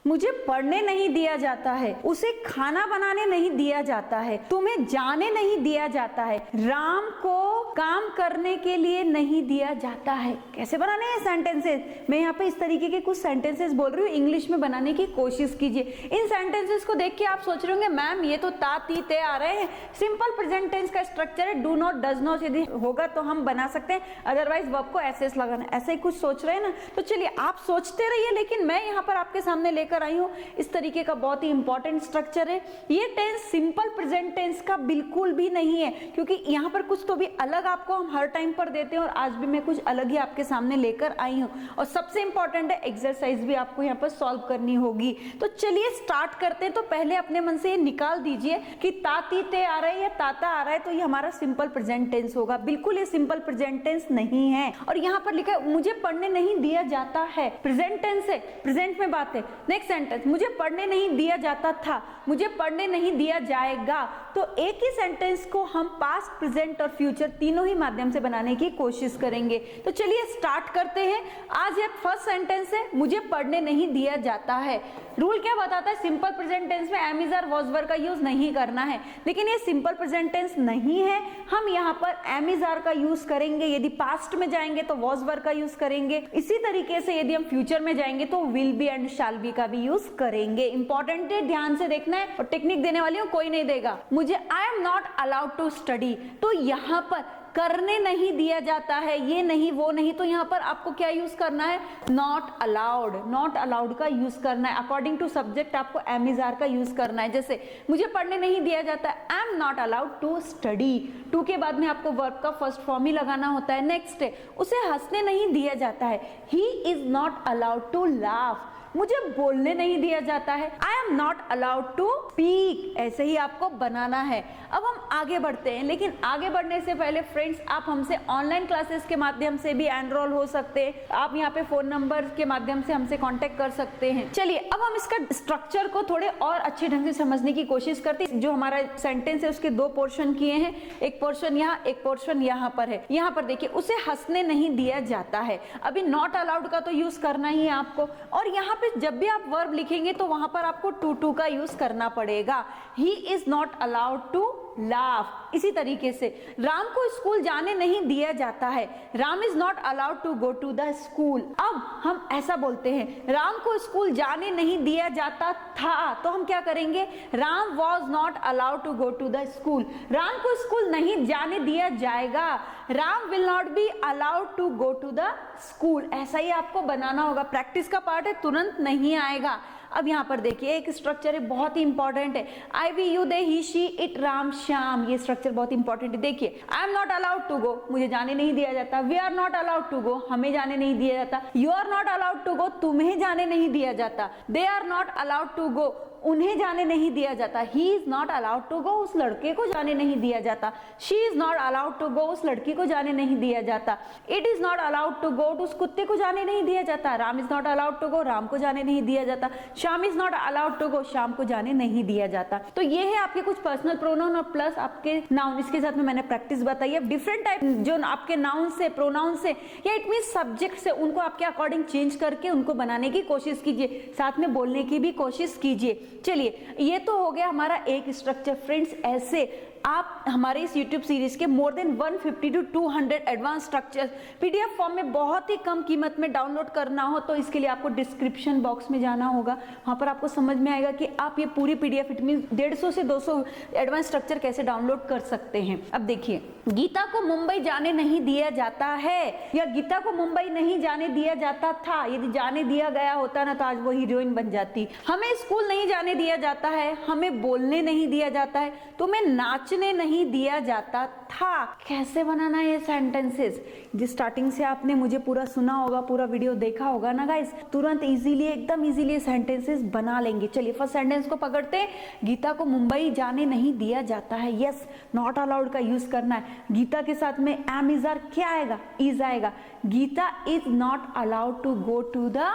मुझे पढ़ने नहीं दिया जाता है, उसे खाना बनाने नहीं दिया जाता है, तुम्हें जाने नहीं दिया जाता है, राम को काम करने के लिए नहीं दिया जाता है। कैसे बनाने हैं सेंटेंसेस? मैं यहाँ पे इस तरीके के कुछ सेंटेंसेस बोल रही हूँ, इंग्लिश में बनाने की कोशिश कीजिए। इन सेंटेंसेस को देख के आप सोच रहे होंगे मैम ये तो ता ती ते आ रहे हैं, सिंपल प्रेजेंट टेंस का स्ट्रक्चर है, डू नॉट डज नॉट यदि होगा तो हम बना सकते हैं, अदरवाइज वर्ब को एसएस लगाना, ऐसे ही कुछ सोच रहे हैं ना। तो चलिए आप सोचते रहिए, लेकिन मैं यहाँ पर आपके सामने लेकर आई हूँ इस तरीके का बहुत ही इंपॉर्टेंट स्ट्रक्चर है। ये टेंस सिंपल प्रेजेंट टेंस का बिल्कुल भी नहीं है, क्योंकि यहाँ पर कुछ तो भी अलग आपको हम हर टाइम पर देते हैं और आज भी मैं कुछ अलग ही आपके सामने लेकर आई हूँ। और सबसे इंपॉर्टेंट है एक्सरसाइज भी आपको यहाँ पर सॉल्व करनी होगी। तो चलिए स्टार्ट करते हैं। तो पहले अपने मन से ये निकाल दीजिए कि ता ती ते आ रहा है या ताता आ रहा है, तो ये हमारा सिंपल प्रेजेंट टेंस होगा। बिल्कुल ये सिंपल प्रेजेंट टेंस नहीं है। और यहाँ पर लिखा है मुझे पढ़ने नहीं दिया जाता है, प्रेजेंट टेंस है, प्रेजेंट में बात है। नेक्स्ट सेंटेंस, मुझे पढ़ने नहीं दिया जाता था, मुझे पढ़ने नहीं दिया जाएगा। तो एक ही सेंटेंस को हम पास्ट, प्रेजेंट और फ्यूचर तीनों ही माध्यम से बनाने की कोशिश करेंगे। तो चलिए स्टार्ट करते हैं। आज ये फर्स्ट सेंटेंस है, मुझे पढ़ने नहीं दिया जाता है। रूल क्या बताता है? सिंपल प्रेजेंट टेंस में am is are was were का यूज नहीं करना है, लेकिन ये सिंपल प्रेजेंट टेंस नहीं है, हम यहाँ पर एम इज आर का यूज करेंगे। यदि पास्ट में जाएंगे तो वाज वर का यूज करेंगे। इसी तरीके से यदि हम फ्यूचर में जाएंगे तो will be and shall be का भी यूज करेंगे। इंपॉर्टेंट है, ध्यान से देखना है। और टेक्निक देने वाली हूँ, कोई नहीं देगा। मुझे I am not allowed to study, तो यहाँ पर करने नहीं दिया जाता है, ये नहीं वो नहीं, तो यहाँ पर आपको क्या यूज करना है? नॉट अलाउड, नॉट अलाउड का यूज करना है। अकॉर्डिंग टू सब्जेक्ट आपको एम इज आर का यूज करना है। जैसे मुझे पढ़ने नहीं दिया जाता है, I am not allowed to study. To के बाद में आपको वर्ब का फर्स्ट फॉर्म ही लगाना होता है। नेक्स्ट है, उसे हंसने नहीं दिया जाता है, he is not allowed to laugh. मुझे बोलने नहीं दिया जाता है, I am not allowed to speak. ऐसे ही आपको बनाना है। अब हम आगे बढ़ते हैं, लेकिन आगे बढ़ने से पहले फ्रेंड्स आप हमसे ऑनलाइन क्लासेस के माध्यम से भी एनरोल हो सकते हैं। आप यहाँ पे फोन नंबर के माध्यम से हमसे कांटेक्ट कर सकते हैं। चलिए अब हम इसका स्ट्रक्चर को थोड़े और अच्छे ढंग से समझने की कोशिश करते हैं। जो हमारा सेंटेंस है उसके दो पोर्शन किए हैं, एक पोर्शन यहाँ, एक पोर्शन यहाँ पर है। यहाँ पर देखिए, उसे हंसने नहीं दिया जाता है। अभी नॉट अलाउड का तो यूज करना ही है आपको। और यहाँ जब भी आप वर्ब लिखेंगे तो वहां पर आपको टू का यूज करना पड़ेगा। He is not allowed to laugh. इसी तरीके से राम को स्कूल जाने नहीं दिया जाता है, Ram is not allowed to go to the school. अब हम ऐसा बोलते हैं, राम को स्कूल जाने नहीं दिया जाता था, तो हम क्या करेंगे? Ram was not allowed to go to the school. Ram को स्कूल नहीं जाने दिया जाएगा, Ram will not be allowed to go to the school. ऐसा ही आपको बनाना होगा। प्रैक्टिस का पार्ट है, तुरंत नहीं आएगा। अब यहाँ पर देखिए एक स्ट्रक्चर है, बहुत ही इंपॉर्टेंट है। I we you they he she it Ram Shyam, ये स्ट्रक्चर बहुत इंपॉर्टेंट है। देखिए, I am not allowed to go, मुझे जाने नहीं दिया जाता। We are not allowed to go, हमें जाने नहीं दिया जाता। You are not allowed to go, तुम्हें जाने नहीं दिया जाता। They are not allowed to go, उन्हें जाने नहीं दिया जाता। He is not allowed to go, उस लड़के को जाने नहीं दिया जाता। She is not allowed to go, उस लड़की को जाने नहीं दिया जाता। It is not allowed to go, उस कुत्ते को जाने नहीं दिया जाता। Ram is not allowed to go, Ram को जाने नहीं दिया जाता। Shyam is not allowed to go, Shyam को जाने नहीं दिया जाता। तो ये है आपके कुछ पर्सनल प्रोनाउन और प्लस आपके नाउन। इसके साथ में मैंने प्रैक्टिस बताई है। डिफरेंट टाइप जो आपके नाउन से, प्रोनाउन से या इट मीन सब्जेक्ट से, उनको आपके अकॉर्डिंग चेंज करके उनको बनाने की कोशिश कीजिए, साथ में बोलने की भी कोशिश कीजिए। चलिए, ये तो हो गया हमारा एक स्ट्रक्चर। फ्रेंड्स, ऐसे आप हमारे इस YouTube सीरीज के more than 150 to 200 advance structure PDF form में बहुत ही कम कीमत में डाउनलोड करना हो तो इसके लिए आपको डिस्क्रिप्शन बॉक्स में जाना होगा। वहां पर आपको समझ में आएगा कि आप ये पूरी PDF इट मीन 150 से 200 एडवांस स्ट्रक्चर कैसे डाउनलोड कर सकते हैं। अब देखिए, गीता को मुंबई जाने नहीं दिया जाता है या गीता को मुंबई नहीं जाने दिया जाता था। यदि जाने दिया गया होता ना तो आज वो हीरोइन बन जाती। हमें स्कूल नहीं जाने दिया जाता है, हमें बोलने नहीं दिया जाता है, तुम्हें नाचने नहीं दिया जाता था। कैसे बनाना है ये सेंटेंसेस? जिस स्टार्टिंग से आपने मुझे पूरा सुना होगा, पूरा वीडियो देखा होगा ना गाइस, तुरंत इजीली, एकदम इजीली सेंटेंसेस बना लेंगे। चलिए फर्स्ट सेंटेंस को पकड़ते हैं। गीता को मुंबई जाने नहीं दिया जाता है। यस, नॉट अलाउड का यूज करना है। गीता के साथ में एम इज आर क्या आएगा? इज आएगा। Geeta is not allowed to go to the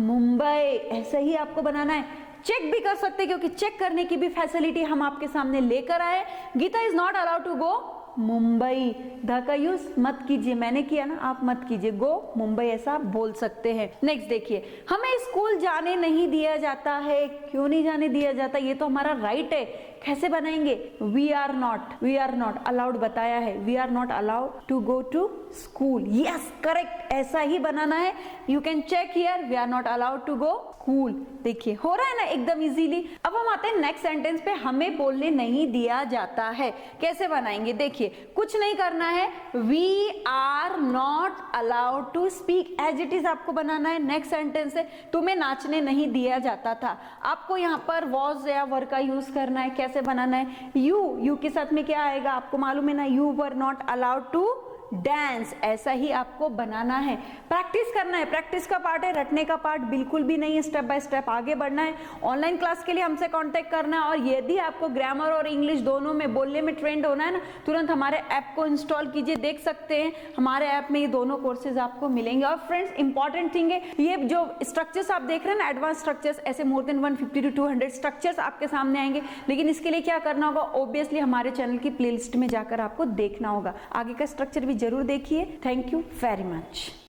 Mumbai. ऐसे ही आपको बनाना है। चेक भी कर सकते हैं क्योंकि चेक करने की भी फैसिलिटी हम आपके सामने लेकर आए। Geeta is not allowed to go Mumbai. The का यूज मत कीजिए, मैंने किया ना, आप मत कीजिए। गो मुंबई ऐसा बोल सकते हैं। नेक्स्ट देखिए, हमें स्कूल जाने नहीं दिया जाता है। क्यों नहीं जाने दिया जाता? ये तो हमारा राइट है। कैसे बनाएंगे? वी आर नॉट अलाउड बताया है। We are not allowed to go to school. Yes correct, ऐसा ही बनाना है। You can check here, we are not allowed to go school. देखिए हो रहा है ना एकदम इजीली। अब हम आते हैं नेक्स्ट सेंटेंस पे, हमें बोलने नहीं दिया जाता है। कैसे बनाएंगे? देखिए कुछ नहीं करना है। We are not allowed to speak, as it is आपको बनाना है। नेक्स्ट सेंटेंस है, तुम्हें नाचने नहीं दिया जाता था। आपको यहाँ पर वॉज या वर का यूज करना है। कैसे बनाना है? यू के साथ में क्या आएगा आपको मालूम है ना, you were not allowed to dance. ऐसा ही आपको बनाना है। प्रैक्टिस करना है, प्रैक्टिस का पार्ट है, रटने का पार्ट बिल्कुल भी नहीं है। स्टेप बाय स्टेप आगे बढ़ना है। ऑनलाइन क्लास के लिए हमसे कांटेक्ट करना है। और यदि आपको ग्रामर और इंग्लिश दोनों में बोलने में ट्रेंड होना है ना, तुरंत हमारे ऐप को इंस्टॉल कीजिए। देख सकते हैं हमारे ऐप में ये दोनों कोर्सेज आपको मिलेंगे। और फ्रेंड्स इंपॉर्टेंट थिंग है, ये जो स्ट्रक्चर्स आप देख रहे हैं ना, एडवांस स्ट्रक्चर्स, ऐसे मोर देन 150 to 200 स्ट्रक्चर्स आपके सामने आएंगे। लेकिन इसके लिए क्या करना होगा? ऑब्वियसली हमारे चैनल की प्लेलिस्ट में जाकर आपको देखना होगा। आगे का स्ट्रक्चर भी जरूर देखिए। Thank you very much.